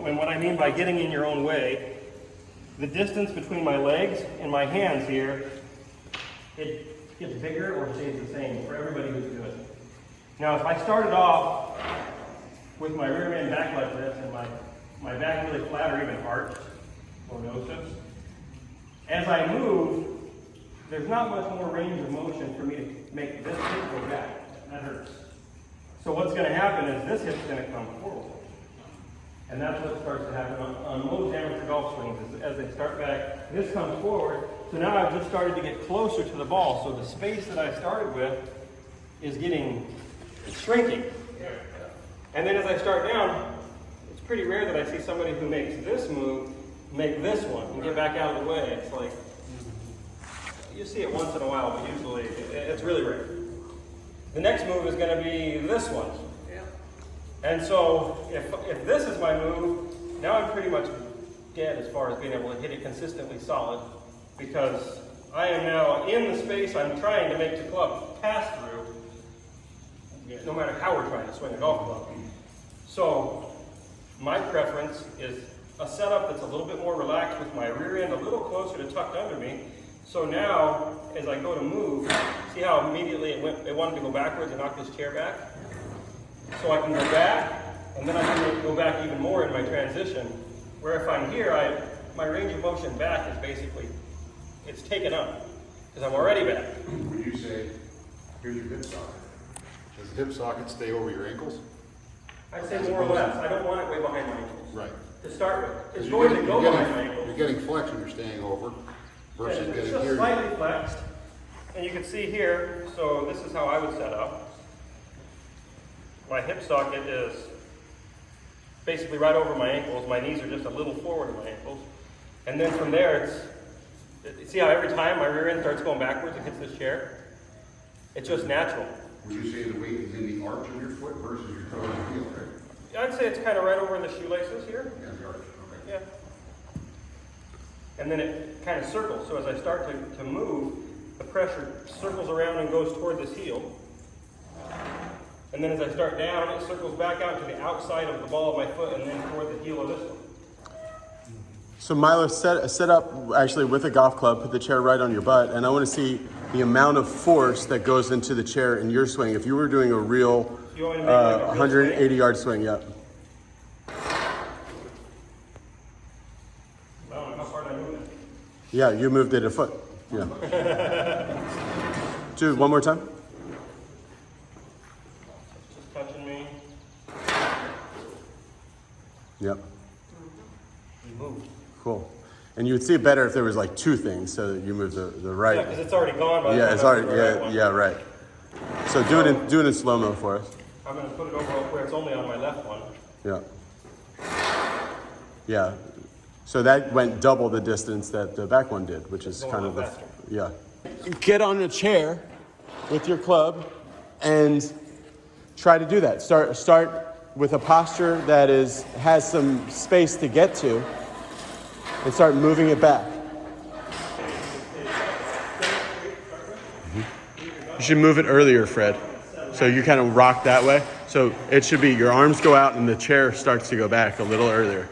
and what I mean by getting in your own way, the distance between my legs and my hands here, it gets bigger or stays the same for everybody who's good. Now, if I started off with my rear end back like this and my back really flat or even arched, lordosis, as I move, there's not much more range of motion for me to make this hip go back. That hurts. So what's going to happen is this hip's going to come forward. And that's what starts to happen on most amateur golf swings. Is as they start back, this comes forward. So now I've just started to get closer to the ball. So the space that I started with is shrinking. And then as I start down, it's pretty rare that I see somebody who makes this move make this one and get back out of the way. It's like, you see it once in a while, but usually it's really rare. The next move is going to be this one. Yeah. And so if this is my move, now I'm pretty much dead as far as being able to hit it consistently solid, because I am now in the space I'm trying to make the club pass through, no matter how we're trying to swing a golf club. So my preference is a setup that's a little bit more relaxed with my rear end a little closer to tucked under me. So now, as I go to move, see how immediately it wanted to go backwards and knock this chair back? So I can go back, and then I can go back even more in my transition, where if I'm here, my range of motion back is basically, it's taken up, because I'm already back. Would you say, here's your hip socket? Does the hip socket stay over your ankles? I'd say more or less. I don't want it way behind my ankles. Right. To start with. It's going to go behind my ankles. You're getting flexion, you're staying over, versus it's getting just here. Slightly flexed. And you can see here, so this is how I would set up. My hip socket is basically right over my ankles. My knees are just a little forward of my ankles. And then from there, see how every time my rear end starts going backwards, it hits this chair? It's just natural. Would you say the weight is in the arch of your foot versus your toe and heel, right? I'd say it's kind of right over in the shoelaces here. Yeah, the arch, okay. Yeah. And then it kind of circles. So as I start to move, the pressure circles around and goes toward this heel. And then as I start down, it circles back out to the outside of the ball of my foot and then toward the heel of this one. So Milo, set up actually with a golf club, put the chair right on your butt, and I want to see the amount of force that goes into the chair in your swing. If you were doing a real 180-yard swing, yeah. I don't know how far I moved it. Yeah, you moved it a foot. Yeah. Do it one more time. Just touching me. Yep. You moved. Cool. And you would see it better if there was like two things, so that you move the right. Yeah, because it's already gone by the Yeah, time it's I already. move the right one. Yeah, right. So do it in slow-mo for us. I'm going to put it over where it's only on my left one. Yeah. Yeah. So that went double the distance that the back one did, which is kind of the, faster. yeah. Get on a chair with your club and try to do that. Start with a posture that has some space to get to and start moving it back. You should move it earlier, Fred. So you kind of rock that way. So it should be your arms go out and the chair starts to go back a little earlier.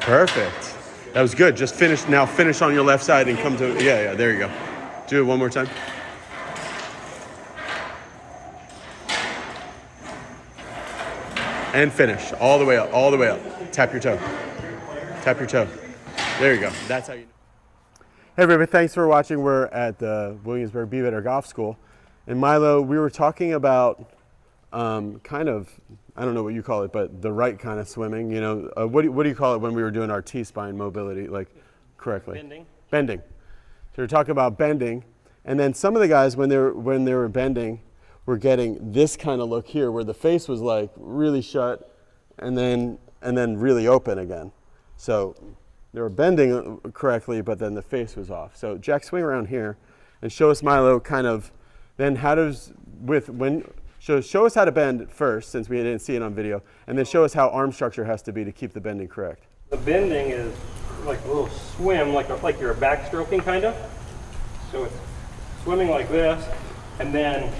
Perfect. That was good. Just finish. Now finish on your left side and come to, yeah, there you go. Do it one more time. And finish. All the way up, all the way up. Tap your toe. Tap your toe. There you go. That's how you know. Hey everybody, thanks for watching. We're at the Williamsburg Be Better Golf School. And Milo, we were talking about kind of, I don't know what you call it, but the right kind of swimming. You know, what do you call it when we were doing our T-spine mobility, like correctly? Bending. Bending. So we're talking about bending. And then some of the guys, when they were bending, were getting this kind of look here, where the face was like really shut and then really open again. So they were bending correctly, but then the face was off. So Jack, swing around here and show us, Milo, kind of, then how does, show us how to bend first, since we didn't see it on video, and then show us how arm structure has to be to keep the bending correct. The bending is like a little swim, like you're backstroking kind of. So it's swimming like this, and then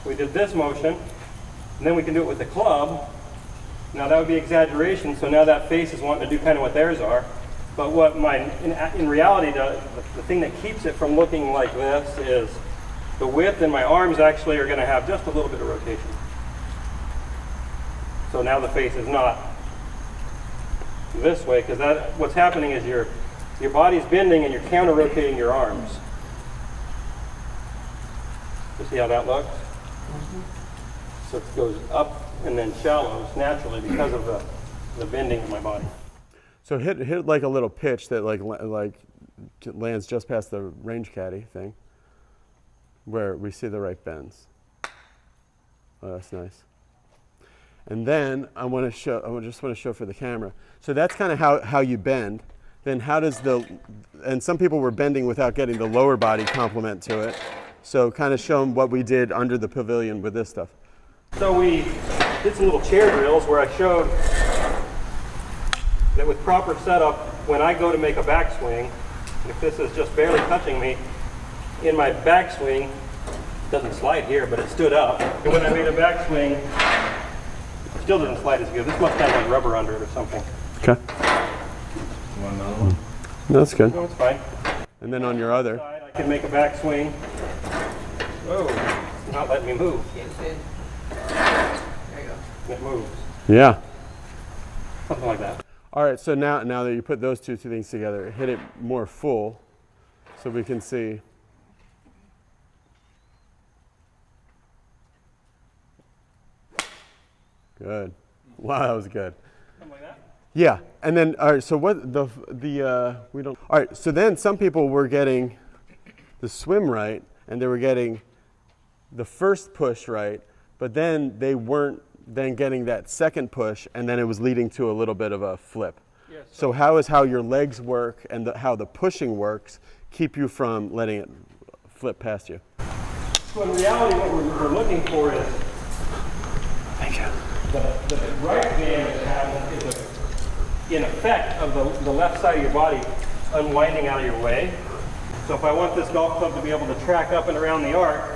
we did this motion, and then we can do it with the club. Now that would be exaggeration, so now that face is wanting to do kind of what theirs are. But what in reality, the thing that keeps it from looking like this is the width, and my arms actually are going to have just a little bit of rotation. So now the face is not this way, because what's happening is your body's bending and you're counter-rotating your arms. You see how that looks? So it goes up and then shallows naturally because of the bending of my body. So hit like a little pitch that like lands just past the range caddy thing, where we see the right bends. Oh, that's nice. And then I just want to show for the camera. So that's kind of how you bend. Then how does and some people were bending without getting the lower body complement to it. So kind of show them what we did under the pavilion with this stuff. So we did some little chair drills where I showed that with proper setup, when I go to make a backswing, if this is just barely touching me, in my backswing, it doesn't slide here, but it stood up. And when I made a backswing, it still doesn't slide as good. This must have like rubber under it or something. Okay. Want another one? No, that's good. No, it's fine. And then on your other. Side, I can make a backswing. Whoa, it's not letting me move. There you go. It moves. Yeah. Something like that. All right, so now that you put those two things together, hit it more full so we can see. Good. Wow, that was good. Something like that? Yeah, and then, all right, so what we don't, all right, so then some people were getting the swim right, and they were getting the first push right, but then they weren't then getting that second push, and then it was leading to a little bit of a flip. Yes. So how your legs work and how the pushing works keep you from letting it flip past you? So in reality, what we're looking for is the right band that happens is in effect of the left side of your body unwinding out of your way. So if I want this golf club to be able to track up and around the arc,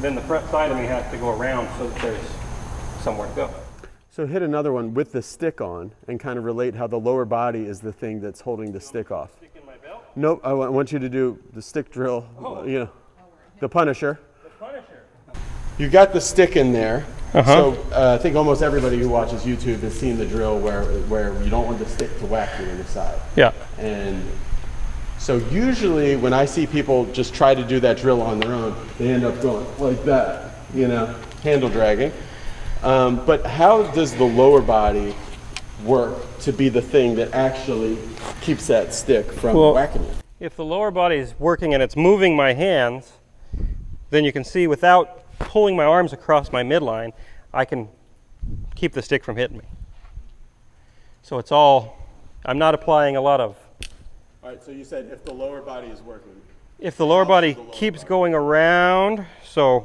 then the front side of me has to go around so that there's somewhere to go. So hit another one with the stick on and kind of relate how the lower body is the thing that's holding the stick off. Stick in my belt? Nope, I want you to do the stick drill, you know, the Punisher. The Punisher. You got the stick in there. Uh-huh. So I think almost everybody who watches YouTube has seen the drill where you don't want the stick to whack you in the side. Yeah. And so usually when I see people just try to do that drill on their own, they end up going like that, you know, handle dragging. But how does the lower body work to be the thing that actually keeps that stick from whacking you? If the lower body is working and it's moving my hands, then you can see without pulling my arms across my midline, I can keep the stick from hitting me. So it's all, I'm not applying a lot of. All right, so you said if the lower body is working. If the lower body keeps going around, so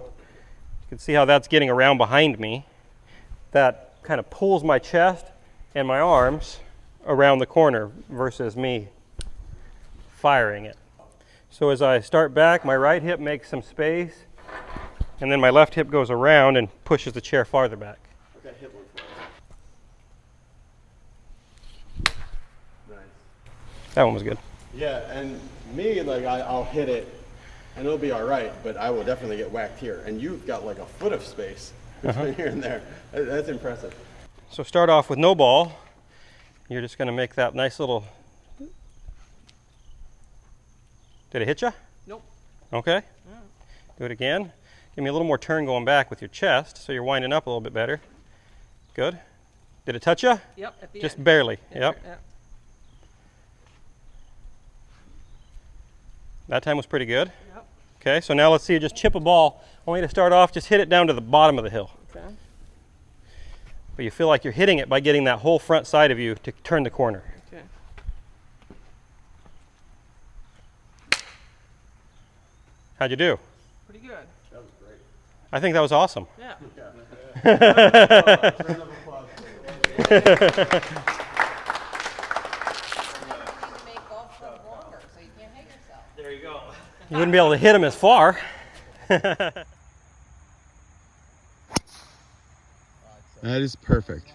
you can see how that's getting around behind me, that kind of pulls my chest and my arms around the corner versus me firing it. So as I start back, my right hip makes some space, and then my left hip goes around and pushes the chair farther back. Okay, hit one for us. Nice. That one was good. Yeah, and me, like I'll hit it, and it'll be all right, but I will definitely get whacked here. And you've got like a foot of space between here and there. That's impressive. So start off with no ball. You're just going to make that nice little. Did it hit you? Nope. Okay. Do it again. Give me a little more turn going back with your chest, so you're winding up a little bit better. Good. Did it touch you? Yep. At the Just end. barely. Yeah, Yep. yeah. That time was pretty good. Yep. Okay, so now let's see you just chip a ball. I want you to start off, just hit it down to the bottom of the hill. Okay. But you feel like you're hitting it by getting that whole front side of you to turn the corner. Okay. How'd you do? Pretty good. That was great. I think that was awesome. Yeah. Round of applause. You need to make golf club longer so you can't hit yourself. There you go. You wouldn't be able to hit them as far. That is perfect.